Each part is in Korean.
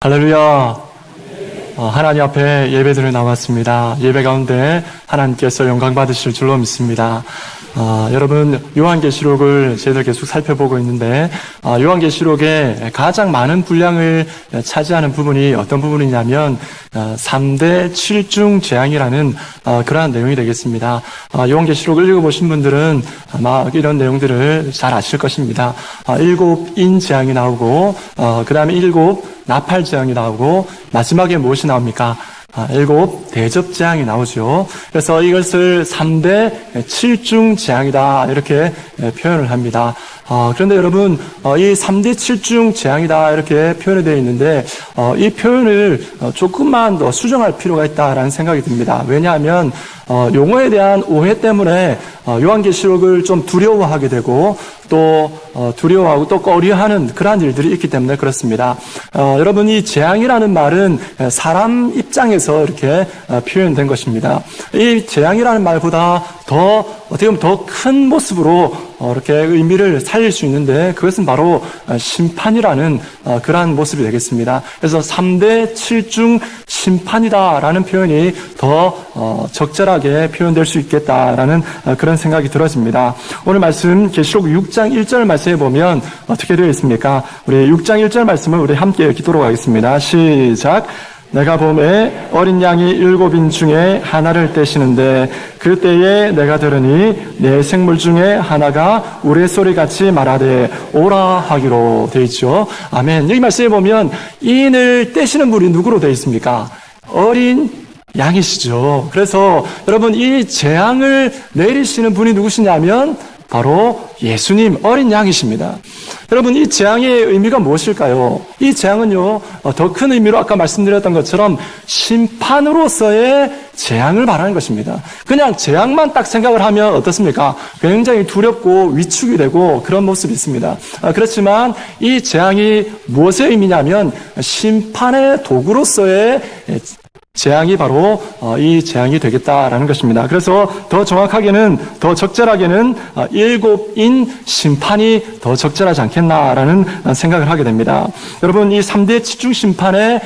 할렐루야. 하나님 앞에 예배드려 나왔습니다. 예배 가운데 하나님께서 영광 받으실 줄로 믿습니다. 여러분, 요한계시록을 저희들 계속 살펴보고 있는데, 요한계시록에 가장 많은 분량을 차지하는 부분이 어떤 부분이냐면 3대 7중 재앙이라는 그러한 내용이 되겠습니다. 요한계시록을 읽어보신 분들은 아마 이런 내용들을 잘 아실 것입니다. 7인 재앙이 나오고, 그 다음에 7 나팔 재앙이 나오고, 마지막에 무엇이 나옵니까? 7 대접 재앙이 나오죠. 그래서 이것을 3대 7중 재앙이다 이렇게 표현을 합니다. 그런데 여러분, 이 3대 7중 재앙이다 이렇게 표현이 되어 있는데, 이 표현을 조금만 더 수정할 필요가 있다라는 생각이 듭니다. 왜냐하면 용어에 대한 오해 때문에 요한계시록을 좀 두려워하게 되고, 또 두려워하고 또 꺼려하는 그러한 일들이 있기 때문에 그렇습니다. 여러분, 이 재앙이라는 말은 사람 입장에서 이렇게 표현된 것입니다. 이 재앙이라는 말보다 더 어떻게 보면 더 큰 모습으로 이렇게 의미를 살릴 수 있는데, 그것은 바로 심판이라는 그러한 모습이 되겠습니다. 그래서 3대 7중 심판이다라는 표현이 더 적절하게 표현될 수 있겠다라는 그런 생각이 들어집니다. 오늘 말씀 계시록 6장 1절 말씀에 보면 어떻게 되어 있습니까? 우리 6장 1절 말씀을 우리 함께 읽도록 하겠습니다. 시작. 내가 봄에 어린 양이 7인 중에 하나를 떼시는데, 그때에 내가 들으니 내 생물 중에 하나가 우레소리같이 말하되 오라 하기로 되어 있죠. 아멘. 여기 말씀에 보면 인을 떼시는 분이 누구로 되어 있습니까? 어린 양이시죠. 그래서 여러분, 이 재앙을 내리시는 분이 누구시냐면 바로 예수님, 어린 양이십니다. 여러분, 이 재앙의 의미가 무엇일까요? 이 재앙은요, 더 큰 의미로 아까 말씀드렸던 것처럼 심판으로서의 재앙을 말하는 것입니다. 그냥 재앙만 딱 생각을 하면 어떻습니까? 굉장히 두렵고 위축이 되고 그런 모습이 있습니다. 그렇지만 이 재앙이 무엇의 의미냐면 심판의 도구로서의 재앙이 바로 이 재앙이 되겠다라는 것입니다. 그래서 더 정확하게는, 더 적절하게는 7인 심판이 더 적절하지 않겠나라는 생각을 하게 됩니다. 여러분, 이 3대 7중 심판의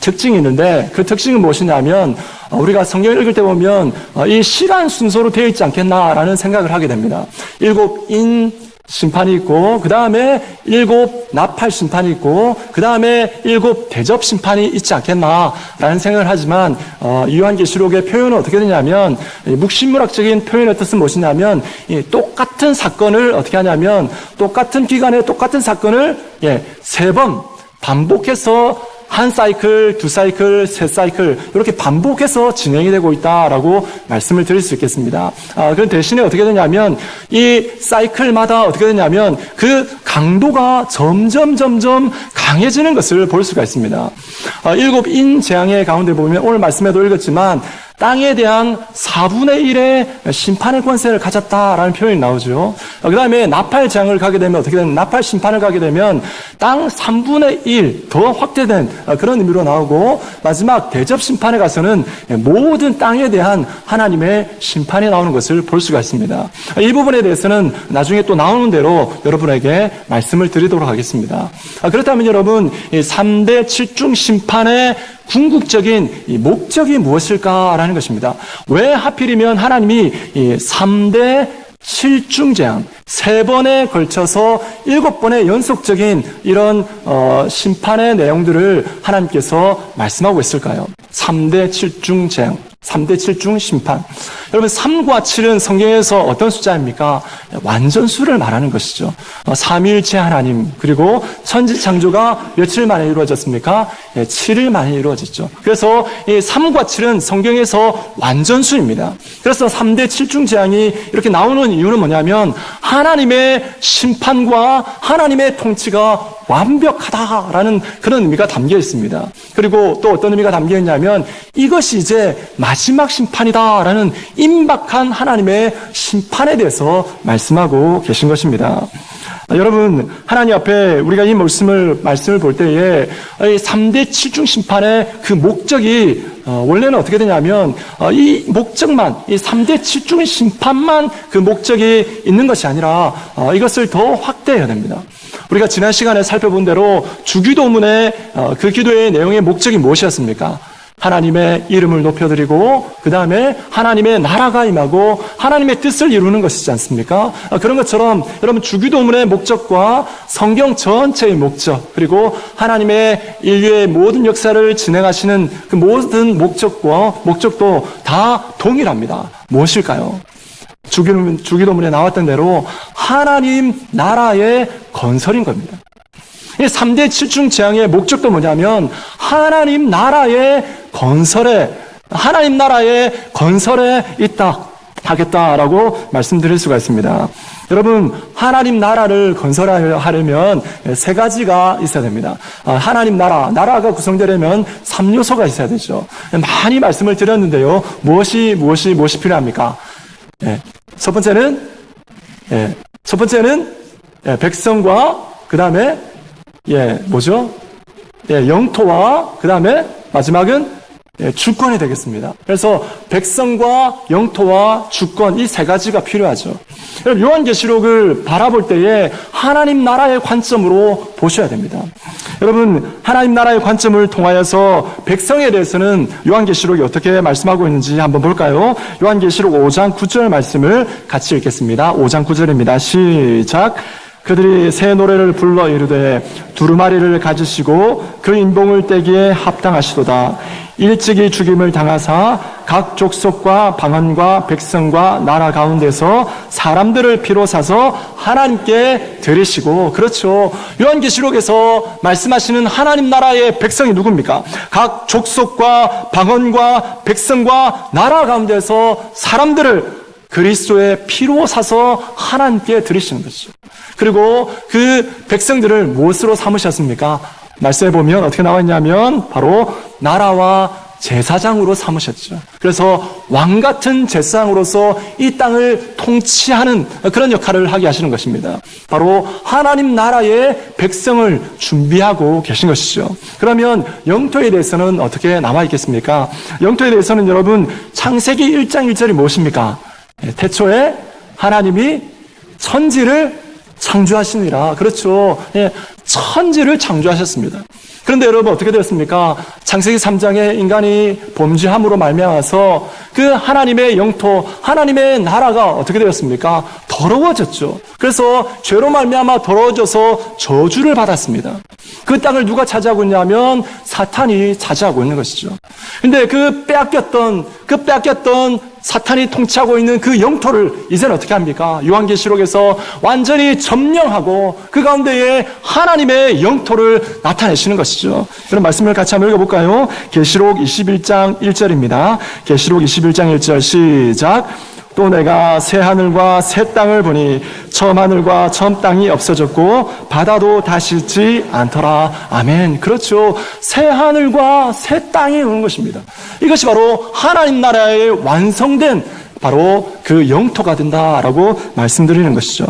특징이 있는데, 그 특징은 무엇이냐면 우리가 성경을 읽을 때 보면 이 시간 순서로 되어 있지 않겠나라는 생각을 하게 됩니다. 7인 심판이 있고, 그 다음에 7 나팔 심판이 있고, 그 다음에 7 대접 심판이 있지 않겠나라는 생각을 하지만, 요한계시록의 표현은 어떻게 되냐면, 묵신물학적인 표현의 뜻은 무엇이냐면, 똑같은 사건을 어떻게 하냐면, 똑같은 기간에 똑같은 사건을 3번 반복해서 한 사이클, 2 사이클, 3 사이클 이렇게 반복해서 진행이 되고 있다라고 말씀을 드릴 수 있겠습니다. 그 대신에 어떻게 되냐면 이 사이클마다 어떻게 되냐면 그 강도가 점점 강해지는 것을 볼 수가 있습니다. 7인 재앙의 가운데 보면 오늘 말씀에도 읽었지만 땅에 대한 4분의 1의 심판의 권세를 가졌다라는 표현이 나오죠. 그 다음에 나팔 재앙을 가게 되면 어떻게 되면 나팔 심판을 가게 되면 땅 3분의 1 더 확대된 그런 의미로 나오고, 마지막 대접 심판에 가서는 모든 땅에 대한 하나님의 심판이 나오는 것을 볼 수가 있습니다. 이 부분에 대해서는 나중에 또 나오는 대로 여러분에게 말씀을 드리도록 하겠습니다. 그렇다면 여러분, 이 3대 7중 심판의 궁극적인 목적이 무엇일까라는 것입니다. 왜 하필이면 하나님이 이 3대 7중 재앙 3번에 걸쳐서 7번의 연속적인 이런 심판의 내용들을 하나님께서 말씀하고 있을까요? 3대 7중 재앙, 3대 7중 심판. 여러분, 3과 7은 성경에서 어떤 숫자입니까? 완전수를 말하는 것이죠. 삼위일체 하나님, 그리고 천지창조가 며칠 만에 이루어졌습니까? 7일 만에 이루어졌죠. 그래서 이 3과 7은 성경에서 완전수입니다. 그래서 3대 7중 재앙이 이렇게 나오는 이유는 뭐냐면 하나님의 심판과 하나님의 통치가 완벽하다라는 그런 의미가 담겨 있습니다. 그리고 또 어떤 의미가 담겨 있냐면 이것이 이제 마지막 심판이다라는 임박한 하나님의 심판에 대해서 말씀하고 계신 것입니다. 여러분, 하나님 앞에 우리가 이 말씀을 볼 때에 이 3대 7중 심판의 그 목적이 원래는 어떻게 되냐면 이 목적만, 이 3대 7중 심판만 그 목적이 있는 것이 아니라 이것을 더 확대해야 됩니다. 우리가 지난 시간에 살펴본 대로 주기도문의 그 기도의 내용의 목적이 무엇이었습니까? 하나님의 이름을 높여드리고 그 다음에 하나님의 나라가 임하고 하나님의 뜻을 이루는 것이지 않습니까? 그런 것처럼 여러분 주기도문의 목적과 성경 전체의 목적 그리고 하나님의 인류의 모든 역사를 진행하시는 그 모든 목적도 다 동일합니다. 무엇일까요? 주기도문에 나왔던 대로 하나님 나라의 건설인 겁니다. 이 3대 7중 재앙의 목적도 뭐냐면 하나님 나라의 건설에 있다 하겠다라고 말씀드릴 수가 있습니다. 여러분 하나님 나라를 건설하려면 세 가지가 있어야 됩니다. 하나님 나라가 구성되려면 3요소가 있어야 되죠. 많이 말씀을 드렸는데요. 무엇이 필요합니까? 첫 번째는 백성과 그 다음에 영토와 그 다음에 마지막은 주권이 되겠습니다. 그래서 백성과 영토와 주권 이 세 가지가 필요하죠. 여러분 요한계시록을 바라볼 때에 하나님 나라의 관점으로 보셔야 됩니다. 여러분 하나님 나라의 관점을 통하여서 백성에 대해서는 요한계시록이 어떻게 말씀하고 있는지 한번 볼까요? 요한계시록 5장 9절 말씀을 같이 읽겠습니다. 5장 9절입니다. 시작. 그들이 새 노래를 불러 이르되 두루마리를 가지시고 그 인봉을 떼기에 합당하시도다. 일찍이 죽임을 당하사 각 족속과 방언과 백성과 나라 가운데서 사람들을 피로 사서 하나님께 드리시고, 그렇죠. 요한계시록에서 말씀하시는 하나님 나라의 백성이 누굽니까? 각 족속과 방언과 백성과 나라 가운데서 사람들을 그리스도의 피로 사서 하나님께 드리시는 것이죠. 그리고 그 백성들을 무엇으로 삼으셨습니까? 말씀해 보면 어떻게 나와 있냐면 바로 나라와 제사장으로 삼으셨죠. 그래서 왕 같은 제사장으로서 이 땅을 통치하는 그런 역할을 하게 하시는 것입니다. 바로 하나님 나라의 백성을 준비하고 계신 것이죠. 그러면 영토에 대해서는 어떻게 남아 있겠습니까? 영토에 대해서는 여러분 창세기 1장 1절이 무엇입니까? 태초에 하나님이 천지를 창조하시니라. 그렇죠. 천지를 창조하셨습니다. 그런데 여러분 어떻게 되었습니까? 창세기 3장에 인간이 범죄함으로 말미암아서 그 하나님의 영토, 하나님의 나라가 어떻게 되었습니까? 더러워졌죠. 그래서 죄로 말미암아 더러워져서 저주를 받았습니다. 그 땅을 누가 차지하고 있냐면 사탄이 차지하고 있는 것이죠. 근데 그 빼앗겼던 사탄이 통치하고 있는 그 영토를 이제는 어떻게 합니까? 요한계시록에서 완전히 점령하고 그 가운데에 하나님의 영토를 나타내시는 것이죠. 그럼 말씀을 같이 한번 읽어볼까요? 계시록 21장 1절입니다. 계시록 21장 1절 시작. 또 내가 새 하늘과 새 땅을 보니 처음 하늘과 처음 땅이 없어졌고 바다도 다시 있지 않더라. 아멘. 그렇죠. 새 하늘과 새 땅이 오는 것입니다. 이것이 바로 하나님 나라의 완성된 바로 그 영토가 된다라고 말씀드리는 것이죠.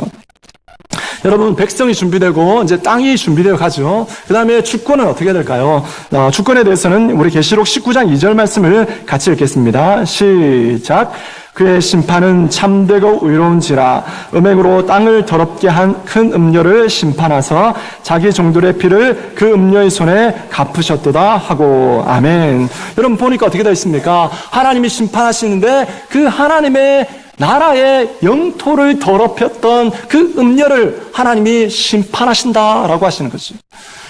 여러분 백성이 준비되고 이제 땅이 준비되어 가죠. 그 다음에 주권은 어떻게 될까요? 주권에 대해서는 우리 계시록 19장 2절 말씀을 같이 읽겠습니다. 시작. 그의 심판은 참되고 의로운지라 음행으로 땅을 더럽게 한 큰 음녀를 심판하사 자기 종들의 피를 그 음녀의 손에 갚으셨도다 하고. 아멘. 여러분 보니까 어떻게 되어 있습니까? 하나님이 심판하시는데 그 하나님의 나라의 영토를 더럽혔던 그 음녀를 하나님이 심판하신다라고 하시는 거죠.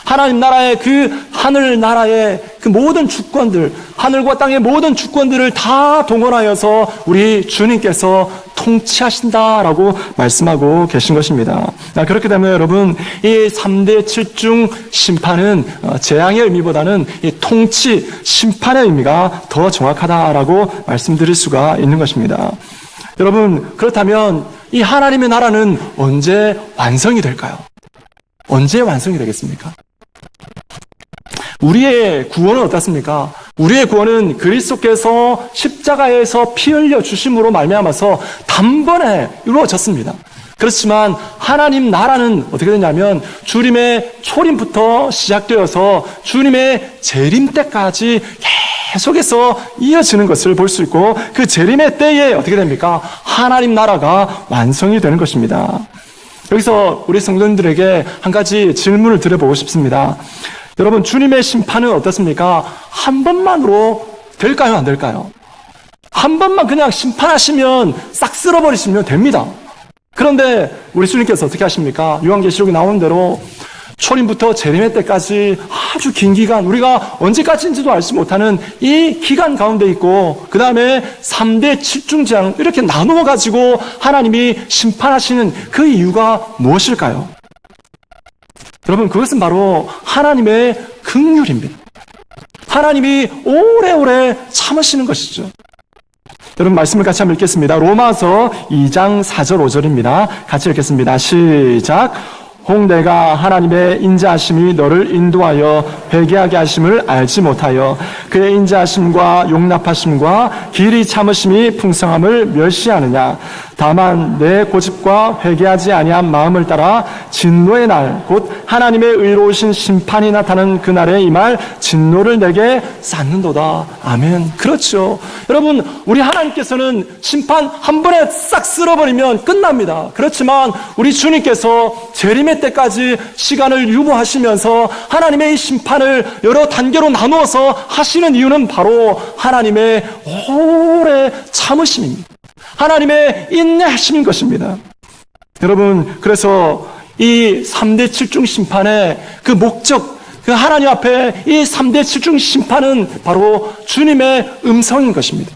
하나님 나라의 그 하늘 나라의 그 모든 주권들, 하늘과 땅의 모든 주권들을 다 동원하여서 우리 주님께서 통치하신다라고 말씀하고 계신 것입니다. 그렇기 때문에 여러분 이 3대 7중 심판은 재앙의 의미보다는 이 통치, 심판의 의미가 더 정확하다라고 말씀드릴 수가 있는 것입니다. 여러분 그렇다면 이 하나님의 나라는 언제 완성이 될까요? 언제 완성이 되겠습니까? 우리의 구원은 어떻습니까? 우리의 구원은 그리스도께서 십자가에서 피 흘려 주심으로 말미암아서 단번에 이루어졌습니다. 그렇지만 하나님 나라는 어떻게 되냐면 주님의 초림부터 시작되어서 주님의 재림 때까지 계속해서 이어지는 것을 볼 수 있고 그 재림의 때에 어떻게 됩니까? 하나님 나라가 완성이 되는 것입니다. 여기서 우리 성도님들에게 한 가지 질문을 드려보고 싶습니다. 여러분, 주님의 심판은 어떻습니까? 한 번만으로 될까요? 안 될까요? 한 번만 그냥 심판하시면 싹 쓸어버리시면 됩니다. 그런데 우리 주님께서 어떻게 하십니까? 요한계시록에 나오는 대로 초림부터 재림의 때까지 아주 긴 기간, 우리가 언제까지인지도 알지 못하는 이 기간 가운데 있고, 그 다음에 3대 7중재앙 이렇게 나누어 가지고 하나님이 심판하시는 그 이유가 무엇일까요? 여러분, 그것은 바로 하나님의 긍휼입니다. 하나님이 오래오래 참으시는 것이죠. 여러분, 말씀을 같이 한번 읽겠습니다. 로마서 2장 4절 5절입니다. 같이 읽겠습니다. 시작. 혹 내가 하나님의 인자하심이 너를 인도하여 회개하게 하심을 알지 못하여 그의 인자하심과 용납하심과 길이 참으심이 풍성함을 멸시하느냐. 다만 내 고집과 회개하지 아니한 마음을 따라 진노의 날 곧 하나님의 의로우신 심판이 나타나는 그날에 임할 진노를 내게 쌓는도다. 아멘. 그렇죠. 여러분, 우리 하나님께서는 심판 한 번에 싹 쓸어버리면 끝납니다. 그렇지만 우리 주님께서 재림의 때까지 시간을 유보하시면서 하나님의 이 심판을 여러 단계로 나누어서 하시는 이유는 바로 하나님의 오래 참으심입니다. 하나님의 인내하심인 것입니다. 여러분, 그래서 이 3대 7중 심판의 그 목적, 그 하나님 앞에 이 3대 7중 심판은 바로 주님의 음성인 것입니다.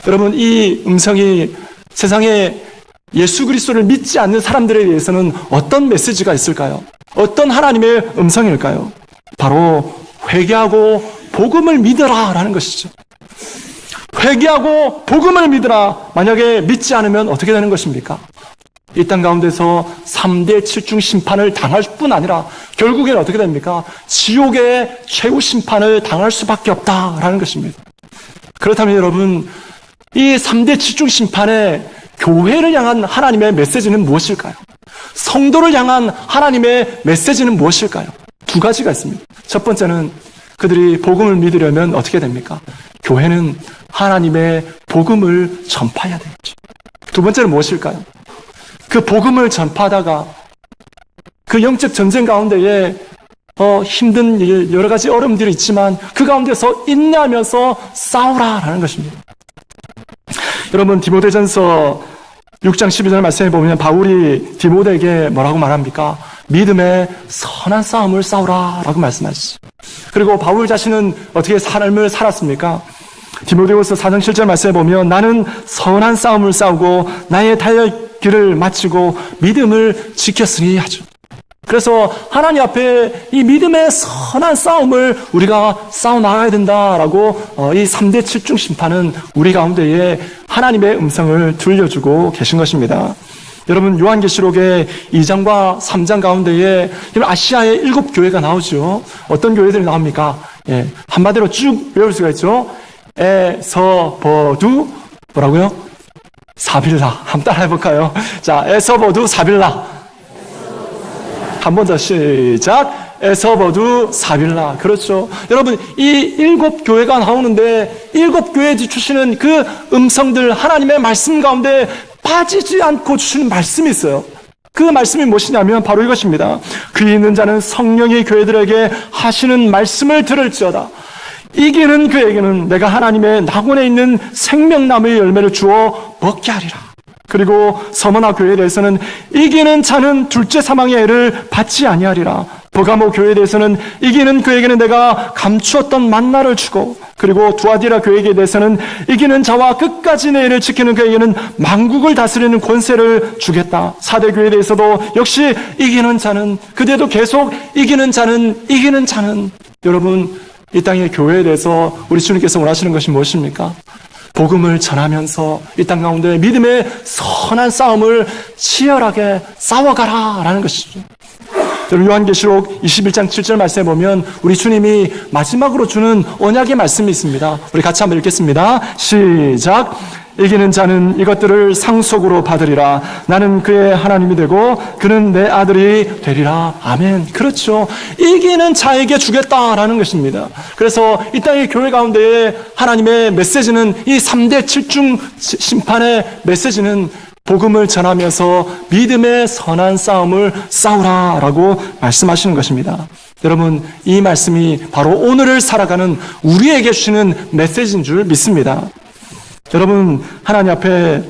여러분, 이 음성이 세상에 예수 그리스도를 믿지 않는 사람들에 대해서는 어떤 메시지가 있을까요? 어떤 하나님의 음성일까요? 바로 회개하고 복음을 믿으라 라는 것이죠. 회개하고 복음을 믿으라. 만약에 믿지 않으면 어떻게 되는 것입니까? 이 땅 가운데서 3대 7중 심판을 당할 뿐 아니라 결국엔 어떻게 됩니까? 지옥의 최후 심판을 당할 수밖에 없다라는 것입니다. 그렇다면 여러분, 이 3대 7중 심판에 교회를 향한 하나님의 메시지는 무엇일까요? 성도를 향한 하나님의 메시지는 무엇일까요? 두 가지가 있습니다. 첫 번째는 그들이 복음을 믿으려면 어떻게 됩니까? 교회는 하나님의 복음을 전파해야 되겠죠. 두 번째는 무엇일까요? 그 복음을 전파하다가 그 영적 전쟁 가운데에 힘든 일, 여러 가지 어려움들이 있지만 그 가운데서 인내하면서 싸우라라는 것입니다. 여러분, 디모데전서 6장 12절 말씀해 보면 바울이 디모데에게 뭐라고 말합니까? 믿음의 선한 싸움을 싸우라라고 말씀하시죠. 그리고 바울 자신은 어떻게 삶을 살았습니까? 디모데후서 4장 7절 말씀해 보면 나는 선한 싸움을 싸우고 나의 달려길을 마치고 믿음을 지켰으니 하죠. 그래서 하나님 앞에 이 믿음의 선한 싸움을 우리가 싸워나가야 된다라고 이 3대 7중 심판은 우리 가운데에 하나님의 음성을 들려주고 계신 것입니다. 여러분, 요한계시록의 2장과 3장 가운데에 아시아의 7교회가 나오죠. 어떤 교회들이 나옵니까? 예, 한마디로 쭉 외울 수가 있죠. 에서버두 뭐라고요? 사빌라. 한번 따라 해볼까요? 자, 에서버두 사빌라. 한 번 더 시작. 에서버두 사빌라. 그렇죠. 여러분, 이 7교회가 나오는데 7교회에 주시는 그 음성들, 하나님의 말씀 가운데 빠지지 않고 주시는 말씀이 있어요. 그 말씀이 무엇이냐면 바로 이것입니다. 귀 있는 자는 성령이 교회들에게 하시는 말씀을 들을지어다. 이기는 그에게는 내가 하나님의 낙원에 있는 생명나무의 열매를 주어 먹게 하리라. 그리고 서머나 교회에 대해서는 이기는 자는 둘째 사망의 애를 받지 아니하리라. 버가모 교회에 대해서는 이기는 그에게는 내가 감추었던 만나를 주고, 그리고 두아디라 교회에 대해서는 이기는 자와 끝까지 내 일을 지키는 그에게는 만국을 다스리는 권세를 주겠다. 사대 교회에 대해서도 역시 이기는 자는, 그대도 계속 이기는 자는 여러분, 이 땅의 교회에 대해서 우리 주님께서 원하시는 것이 무엇입니까? 복음을 전하면서 이 땅 가운데 믿음의 선한 싸움을 치열하게 싸워가라라는 것이죠. 요한계시록 21장 7절 말씀에 보면 우리 주님이 마지막으로 주는 언약의 말씀이 있습니다. 우리 같이 한번 읽겠습니다. 시작. 이기는 자는 이것들을 상속으로 받으리라. 나는 그의 하나님이 되고 그는 내 아들이 되리라. 아멘. 그렇죠. 이기는 자에게 주겠다라는 것입니다. 그래서 이 땅의 교회 가운데에 하나님의 메시지는 이 3대 7중 심판의 메시지는 복음을 전하면서 믿음의 선한 싸움을 싸우라라고 말씀하시는 것입니다. 여러분, 이 말씀이 바로 오늘을 살아가는 우리에게 주시는 메시지인 줄 믿습니다. 여러분, 하나님 앞에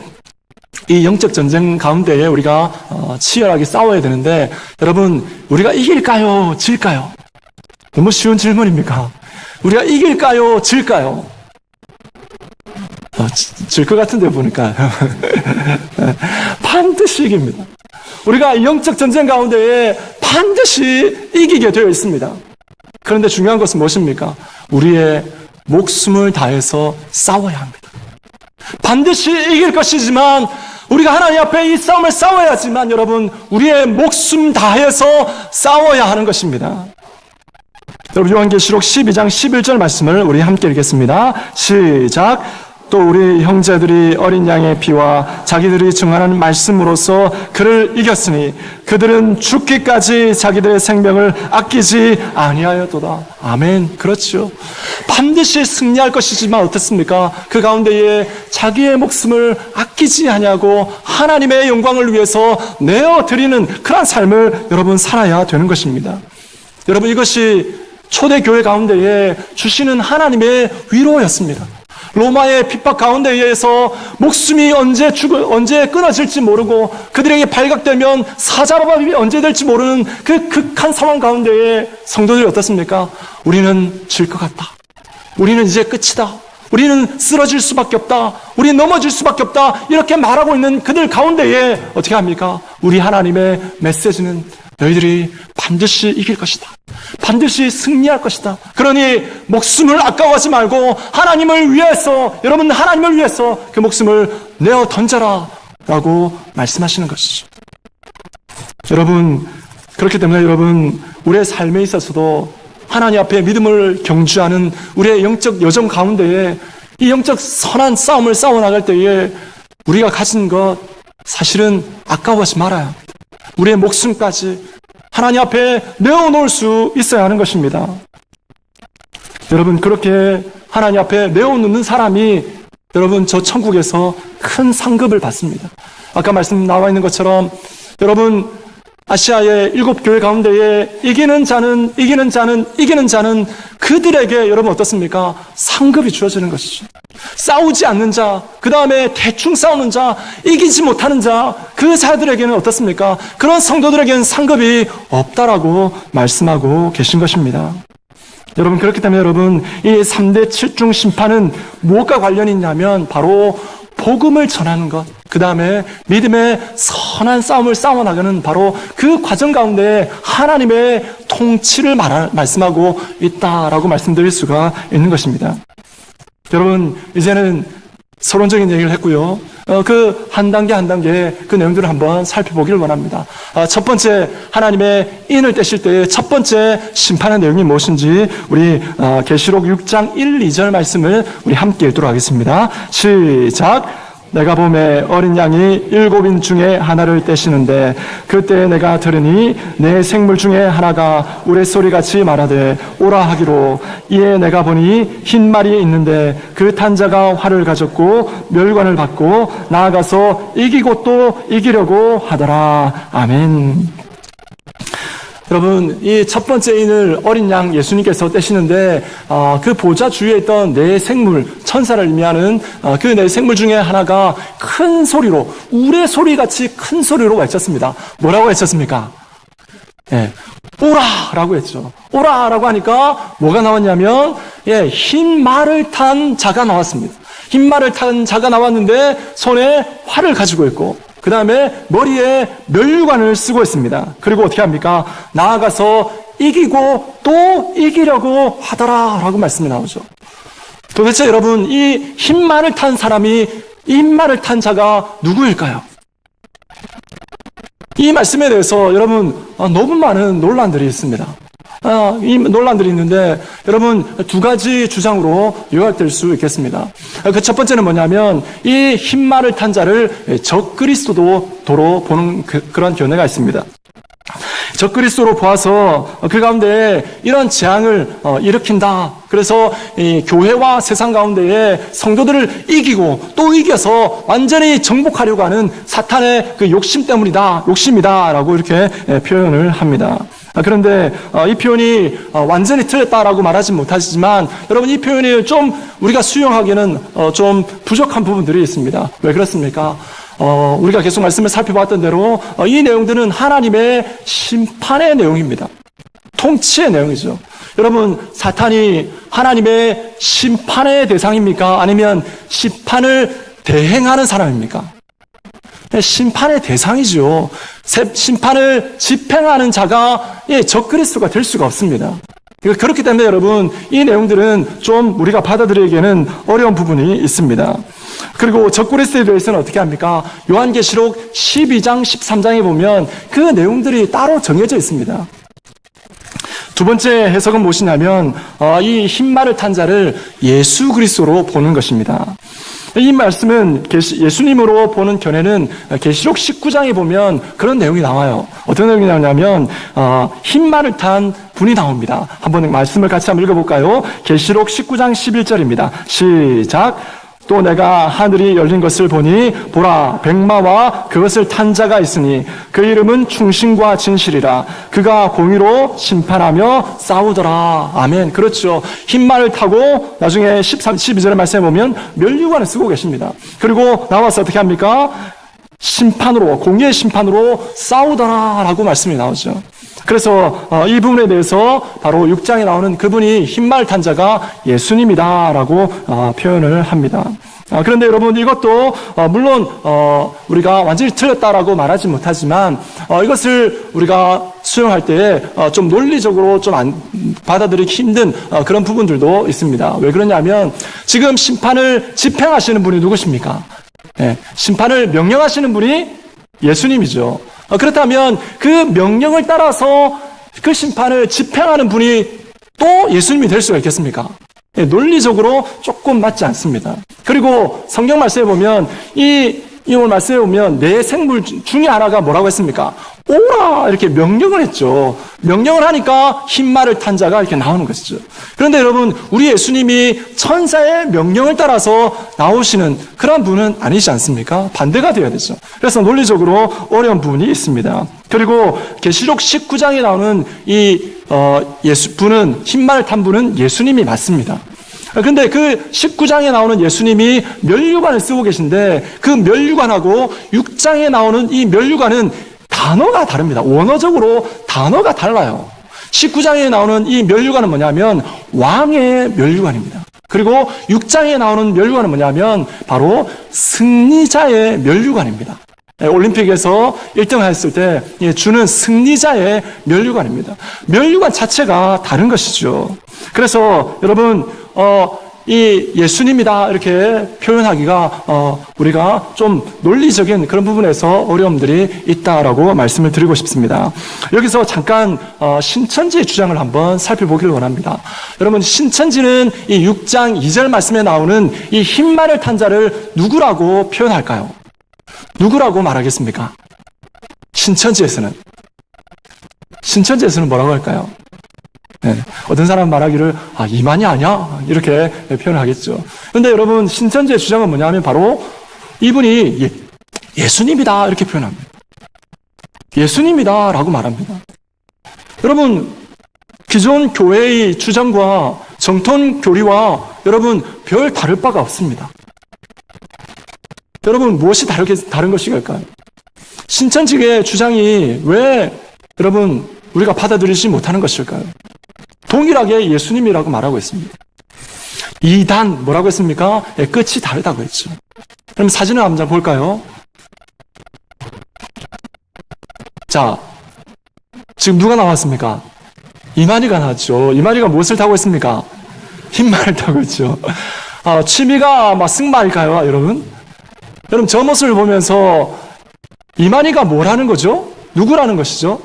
이 영적 전쟁 가운데에 우리가 치열하게 싸워야 되는데, 여러분, 우리가 이길까요? 질까요? 너무 쉬운 질문입니까? 우리가 이길까요? 질까요? 질 것 같은데 보니까 반드시 이깁니다. 우리가 영적 전쟁 가운데에 반드시 이기게 되어 있습니다. 그런데 중요한 것은 무엇입니까? 우리의 목숨을 다해서 싸워야 합니다. 반드시 이길 것이지만 우리가 하나님 앞에 이 싸움을 싸워야지만 여러분, 우리의 목숨 다해서 싸워야 하는 것입니다. 여러분, 요한계시록 12장 11절 말씀을 우리 함께 읽겠습니다. 시작. 또 우리 형제들이 어린 양의 피와 자기들이 증언하는 말씀으로써 그를 이겼으니 그들은 죽기까지 자기들의 생명을 아끼지 아니하였도다. 아멘. 그렇죠. 반드시 승리할 것이지만 어떻습니까? 그 가운데에 자기의 목숨을 아끼지 아니하고 하나님의 영광을 위해서 내어드리는 그런 삶을 여러분 살아야 되는 것입니다. 여러분, 이것이 초대교회 가운데에 주시는 하나님의 위로였습니다. 로마의 핍박 가운데 의해서 목숨이 언제 끊어질지 모르고 그들에게 발각되면 사자로밥이 언제 될지 모르는 그 극한 상황 가운데에 성도들이 어떻습니까? 우리는 질 것 같다. 우리는 이제 끝이다. 우리는 쓰러질 수밖에 없다. 우리는 넘어질 수밖에 없다. 이렇게 말하고 있는 그들 가운데에 어떻게 합니까? 우리 하나님의 메시지는 너희들이 반드시 이길 것이다. 반드시 승리할 것이다. 그러니 목숨을 아까워하지 말고 하나님을 위해서, 여러분 하나님을 위해서 그 목숨을 내어 던져라 라고 말씀하시는 것이죠. 여러분, 그렇기 때문에 여러분, 우리의 삶에 있어서도 하나님 앞에 믿음을 경주하는 우리의 영적 여정 가운데에 이 영적 선한 싸움을 싸워나갈 때에 우리가 가진 것 사실은 아까워하지 말아야 합니다. 우리의 목숨까지 하나님 앞에 내어놓을 수 있어야 하는 것입니다. 여러분, 그렇게 하나님 앞에 내어놓는 사람이 여러분 저 천국에서 큰 상급을 받습니다. 아까 말씀 나와 있는 것처럼 여러분 아시아의 7교회 가운데에 이기는 자는 그들에게 여러분 어떻습니까? 상급이 주어지는 것이죠. 싸우지 않는 자, 그 다음에 대충 싸우는 자, 이기지 못하는 자, 그 자들에게는 어떻습니까? 그런 성도들에게는 상급이 없다라고 말씀하고 계신 것입니다. 여러분, 그렇기 때문에 여러분, 이 3대 7중 심판은 무엇과 관련이 있냐면 바로 복음을 전하는 것, 그 다음에 믿음의 선한 싸움을 싸워나가는 바로 그 과정 가운데 하나님의 통치를 말씀하고 있다라고 말씀드릴 수가 있는 것입니다. 여러분, 이제는 서론적인 얘기를 했고요. 그 한 단계 한 단계 그 내용들을 한번 살펴보기를 원합니다. 첫 번째, 하나님의 인을 떼실 때의 첫 번째 심판의 내용이 무엇인지 우리 계시록 6장 1, 2절 말씀을 우리 함께 읽도록 하겠습니다. 시작. 내가 보매 어린 양이 7인 중에 하나를 떼시는데 그때 내가 들으니 내 생물 중에 하나가 우레소리같이 말하되 오라 하기로, 이에 내가 보니 흰 말이 있는데 그 탄 자가 활을 가졌고 멸관을 받고 나아가서 이기고 또 이기려고 하더라. 아멘. 여러분, 이 첫 번째 인을 어린 양 예수님께서 떼시는데 그 보좌 주위에 있던 네 생물, 천사를 의미하는 그 네 생물 중에 하나가 큰 소리로, 우레소리같이 큰 소리로 외쳤습니다. 뭐라고 외쳤습니까? 예, 오라라고 했죠. 오라라고 하니까 뭐가 나왔냐면 흰 말을 탄 자가 나왔습니다. 흰 말을 탄 자가 나왔는데 손에 활을 가지고 있고 그 다음에 머리에 멸관을 쓰고 있습니다. 그리고 어떻게 합니까? 나아가서 이기고 또 이기려고 하더라 라고 말씀이 나오죠. 도대체 여러분, 이 흰 말을 탄 사람이, 이 흰 말을 탄 자가 누구일까요? 이 말씀에 대해서 여러분 너무 많은 논란들이 있습니다. 이 논란들이 있는데 여러분 두 가지 주장으로 요약될 수 있겠습니다. 그 첫 번째는 뭐냐면 이 흰 말을 탄 자를 적그리스도로 보는 그런 견해가 있습니다. 적그리스도로 보아서 그 가운데 이런 재앙을 일으킨다. 그래서 이 교회와 세상 가운데에 성도들을 이기고 또 이겨서 완전히 정복하려고 하는 사탄의 그 욕심 때문이다. 욕심이다라고 이렇게 표현을 합니다. 그런데 이 표현이 완전히 틀렸다라고 말하지 못하지만 여러분, 이 표현이 좀 우리가 수용하기에는 좀 부족한 부분들이 있습니다. 왜 그렇습니까? 우리가 계속 말씀을 살펴봤던 대로 이 내용들은 하나님의 심판의 내용입니다. 통치의 내용이죠. 여러분, 사탄이 하나님의 심판의 대상입니까? 아니면 심판을 대행하는 사람입니까? 심판의 대상이죠. 심판을 집행하는 자가 적그리스도가 될 수가 없습니다. 그렇기 때문에 여러분, 이 내용들은 좀 우리가 받아들이기에는 어려운 부분이 있습니다. 그리고 적그리스도에 대해서는 어떻게 합니까? 요한계시록 12장, 13장에 보면 그 내용들이 따로 정해져 있습니다. 두 번째 해석은 무엇이냐면 이 흰말을 탄 자를 예수 그리스도로 보는 것입니다. 이 말씀은 예수님으로 보는 견해는 계시록 19장에 보면 그런 내용이 나와요. 어떤 내용이 나오냐면 흰말을 탄 분이 나옵니다. 한번 말씀을 같이 한번 읽어볼까요? 계시록 19장 11절입니다. 시작. 또 내가 하늘이 열린 것을 보니 보라, 백마와 그것을 탄 자가 있으니 그 이름은 충신과 진실이라. 그가 공의로 심판하며 싸우더라. 아멘. 그렇죠. 흰말을 타고 나중에 12절의 말씀에 보면 면류관을 쓰고 계십니다. 그리고 나와서 어떻게 합니까? 심판으로, 공의의 심판으로 싸우더라라고 말씀이 나오죠. 그래서 이 부분에 대해서 바로 6장에 나오는 그분이 흰말 탄 자가 예수님이다라고 표현을 합니다. 그런데 여러분, 이것도 물론 우리가 완전히 틀렸다라고 말하지 못하지만 이것을 우리가 수용할 때 좀 논리적으로 좀 받아들이기 힘든 그런 부분들도 있습니다. 왜 그러냐면 지금 심판을 집행하시는 분이 누구십니까? 심판을 명령하시는 분이 예수님이죠. 그렇다면 그 명령을 따라서 그 심판을 집행하는 분이 또 예수님이 될 수가 있겠습니까? 논리적으로 조금 맞지 않습니다. 그리고 성경 말씀에 보면 오늘 말씀에 보면 네 생물 중에 하나가 뭐라고 했습니까? 오라! 이렇게 명령을 했죠. 명령을 하니까 흰말을 탄 자가 이렇게 나오는 것이죠. 그런데 여러분, 우리 예수님이 천사의 명령을 따라서 나오시는 그런 분은 아니지 않습니까? 반대가 되어야 되죠. 그래서 논리적으로 어려운 부분이 있습니다. 그리고 계시록 19장에 나오는 분은, 흰말을 탄 분은 예수님이 맞습니다. 근데 그 19장에 나오는 예수님이 면류관을 쓰고 계신데 그 면류관하고 6장에 나오는 이 면류관은 단어가 다릅니다. 원어적으로 단어가 달라요. 19장에 나오는 이 면류관은 뭐냐면 왕의 면류관입니다. 그리고 6장에 나오는 면류관은 뭐냐면 바로 승리자의 면류관입니다. 올림픽에서 1등을 했을 때 주는 승리자의 면류관입니다. 면류관 자체가 다른 것이죠. 그래서 여러분, 이 예수님이다 이렇게 표현하기가 우리가 좀 논리적인 그런 부분에서 어려움들이 있다라고 말씀을 드리고 싶습니다. 여기서 잠깐 신천지의 주장을 한번 살펴보기를 원합니다. 여러분, 신천지는 이 6장 2절 말씀에 나오는 이 흰말을 탄 자를 누구라고 표현할까요? 누구라고 말하겠습니까? 신천지에서는 뭐라고 할까요? 어떤 사람 말하기를 이만희 아니야? 이렇게 표현을 하겠죠. 그런데 여러분, 신천지의 주장은 뭐냐면 바로 이분이 예수님이다 이렇게 표현합니다. 예수님이다 라고 말합니다. 여러분, 기존 교회의 주장과 정통 교리와 여러분 별 다를 바가 없습니다. 여러분, 무엇이 다른 것일까요? 신천지의 주장이 왜 여러분 우리가 받아들이지 못하는 것일까요? 동일하게 예수님이라고 말하고 있습니다. 이단 뭐라고 했습니까? 끝이 다르다고 했죠. 그럼 사진을 한번 볼까요? 자, 지금 누가 나왔습니까? 이만희가 나왔죠. 이만희가 무엇을 타고 있습니까? 흰말을 타고 있죠. 취미가 승마일까요, 여러분? 여러분, 저 모습을 보면서 이만희가 뭐라는 거죠? 누구라는 것이죠?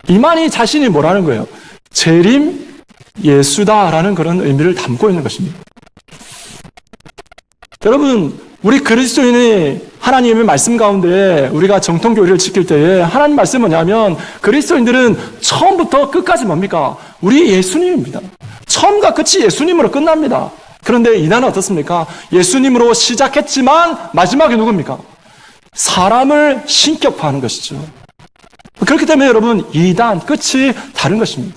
이만희 자신이 뭐라는 거예요? 재림 예수다라는 그런 의미를 담고 있는 것입니다. 여러분, 우리 그리스도인이 하나님의 말씀 가운데 우리가 정통교회를 지킬 때에 하나님 말씀은 뭐냐면 그리스도인들은 처음부터 끝까지 뭡니까? 우리 예수님입니다. 처음과 끝이 예수님으로 끝납니다. 그런데 이단은 어떻습니까? 예수님으로 시작했지만 마지막에 누굽니까? 사람을 신격화하는 것이죠. 그렇기 때문에 여러분 이단 끝이 다른 것입니다.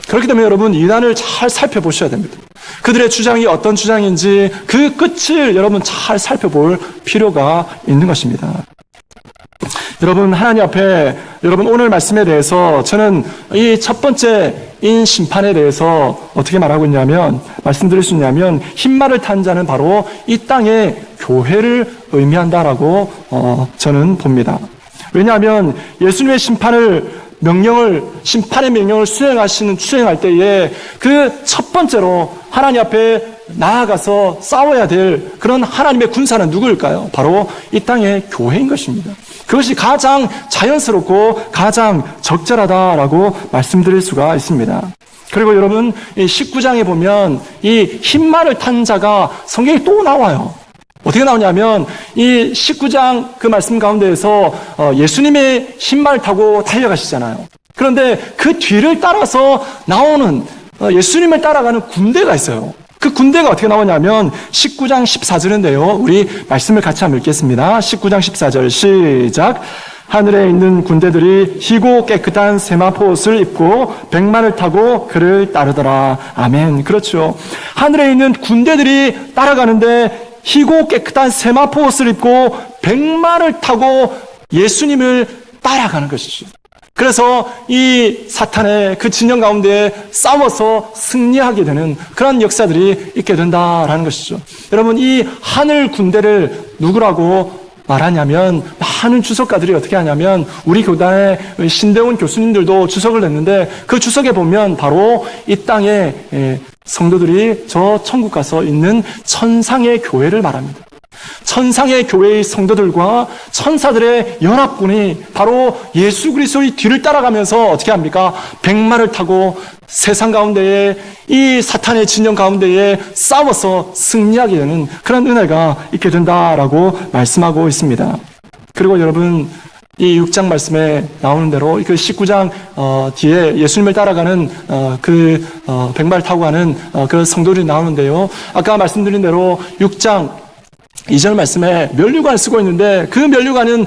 그렇기 때문에 여러분 이단을 잘 살펴보셔야 됩니다. 그들의 주장이 어떤 주장인지 그 끝을 여러분 잘 살펴볼 필요가 있는 것입니다. 여러분 하나님 앞에 여러분 오늘 말씀에 대해서 저는 이 첫 번째 인 심판에 대해서 어떻게 말하고 있냐면 말씀드릴 수 있냐면 흰말을 탄 자는 바로 이 땅의 교회를 의미한다라고 저는 봅니다. 왜냐하면 예수님의 심판의 명령을 수행할 때에 그 첫 번째로 하나님 앞에 나아가서 싸워야 될 그런 하나님의 군사는 누구일까요? 바로 이 땅의 교회인 것입니다. 그것이 가장 자연스럽고 가장 적절하다라고 말씀드릴 수가 있습니다. 그리고 여러분 이 19장에 보면 이 흰말을 탄 자가 성경에 또 나와요. 어떻게 나오냐면 이 19장 그 말씀 가운데에서 예수님의 흰말 타고 달려가시잖아요. 그런데 그 뒤를 따라서 나오는 예수님을 따라가는 군대가 있어요. 그 군대가 어떻게 나오냐면 19장 14절인데요. 우리 말씀을 같이 한번 읽겠습니다. 19장 14절 시작. 하늘에 있는 군대들이 희고 깨끗한 세마포 옷을 입고 백마를 타고 그를 따르더라. 아멘. 그렇죠. 하늘에 있는 군대들이 따라가는데 희고 깨끗한 세마포 옷을 입고 백마를 타고 예수님을 따라가는 것이죠. 그래서 이 사탄의 그 진영 가운데 싸워서 승리하게 되는 그런 역사들이 있게 된다라는 것이죠. 여러분 이 하늘 군대를 누구라고 말하냐면 많은 주석가들이 어떻게 하냐면 우리 교단의 신대원 교수님들도 주석을 냈는데 그 주석에 보면 바로 이 땅에 성도들이 저 천국 가서 있는 천상의 교회를 말합니다. 천상의 교회의 성도들과 천사들의 연합군이 바로 예수 그리스도의 뒤를 따라가면서 어떻게 합니까? 백마를 타고 세상 가운데에 이 사탄의 진영 가운데에 싸워서 승리하게 되는 그런 은혜가 있게 된다라고 말씀하고 있습니다. 그리고 여러분 이 6장 말씀에 나오는 대로 그 19장 뒤에 예수님을 따라가는 백마를 타고 가는 그 성도들이 나오는데요. 아까 말씀드린 대로 6장 2절 말씀에 면류관을 쓰고 있는데 그 면류관은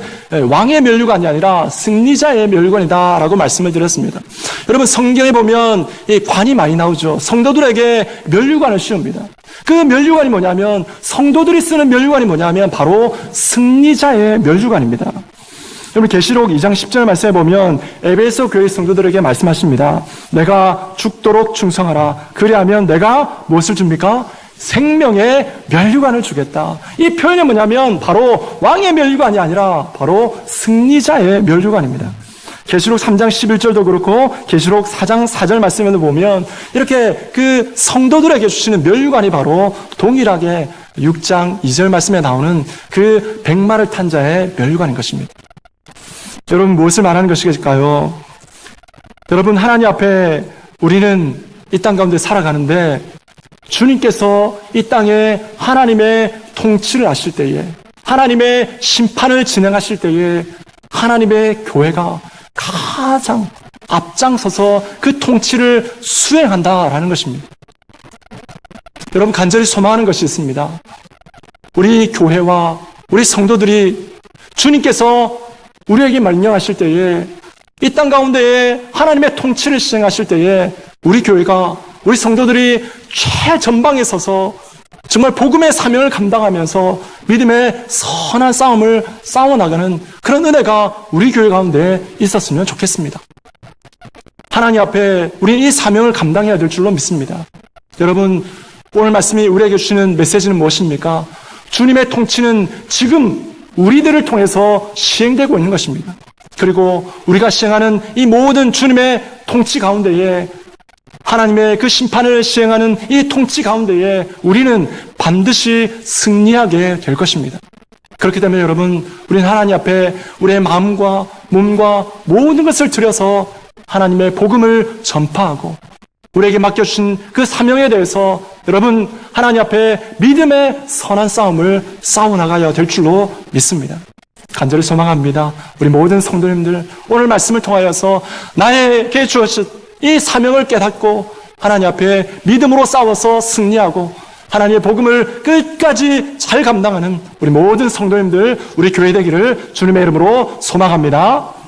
왕의 면류관이 아니라 승리자의 면류관이다라고 말씀을 드렸습니다. 여러분 성경에 보면 이 관이 많이 나오죠. 성도들에게 면류관을 씌웁니다. 그 면류관이 뭐냐면 성도들이 쓰는 면류관이 뭐냐면 바로 승리자의 면류관입니다. 여러분 계시록 2장 10절 말씀에 보면 에베소 교회 성도들에게 말씀하십니다. 내가 죽도록 충성하라. 그리하면 내가 무엇을 줍니까? 생명의 면류관을 주겠다. 이 표현이 뭐냐면 바로 왕의 면류관이 아니라 바로 승리자의 면류관입니다. 계시록 3장 11절도 그렇고 계시록 4장 4절 말씀에도 보면 이렇게 그 성도들에게 주시는 면류관이 바로 동일하게 6장 2절 말씀에 나오는 그 백마를 탄 자의 면류관인 것입니다. 여러분 무엇을 말하는 것일까요? 여러분 하나님 앞에 우리는 이 땅 가운데 살아가는데 주님께서 이 땅에 하나님의 통치를 하실 때에 하나님의 심판을 진행하실 때에 하나님의 교회가 가장 앞장서서 그 통치를 수행한다라는 것입니다. 여러분 간절히 소망하는 것이 있습니다. 우리 교회와 우리 성도들이 주님께서 우리에게 명령하실 때에 이 땅 가운데에 하나님의 통치를 시행하실 때에 우리 교회가 우리 성도들이 최전방에 서서 정말 복음의 사명을 감당하면서 믿음의 선한 싸움을 싸워나가는 그런 은혜가 우리 교회 가운데 있었으면 좋겠습니다. 하나님 앞에 우리는 이 사명을 감당해야 될 줄로 믿습니다. 여러분 오늘 말씀이 우리에게 주시는 메시지는 무엇입니까? 주님의 통치는 지금 우리들을 통해서 시행되고 있는 것입니다. 그리고 우리가 시행하는 이 모든 주님의 통치 가운데에 하나님의 그 심판을 시행하는 이 통치 가운데에 우리는 반드시 승리하게 될 것입니다. 그렇기 때문에 여러분 우리는 하나님 앞에 우리의 마음과 몸과 모든 것을 들여서 하나님의 복음을 전파하고 우리에게 맡겨주신 그 사명에 대해서 여러분 하나님 앞에 믿음의 선한 싸움을 싸워나가야 될 줄로 믿습니다. 간절히 소망합니다. 우리 모든 성도님들 오늘 말씀을 통하여서 나에게 주어진 이 사명을 깨닫고 하나님 앞에 믿음으로 싸워서 승리하고 하나님의 복음을 끝까지 잘 감당하는 우리 모든 성도님들, 우리 교회 되기를 주님의 이름으로 소망합니다.